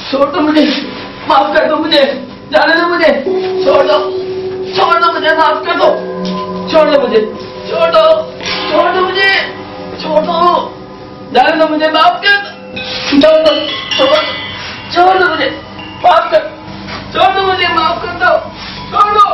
छोड़ दो मुझे, माफ कर दो मुझे, जाने दो मुझे, छोड़ दो मुझे, माफ कर दो, छोड़ दो मुझे, छोड़ दो मुझे, छोड़ दो, जाने दो मुझे, माफ कर दो, छोड़ दो मुझे, माफ कर, छोड़ दो मुझे, माफ कर दो, छोड़ दो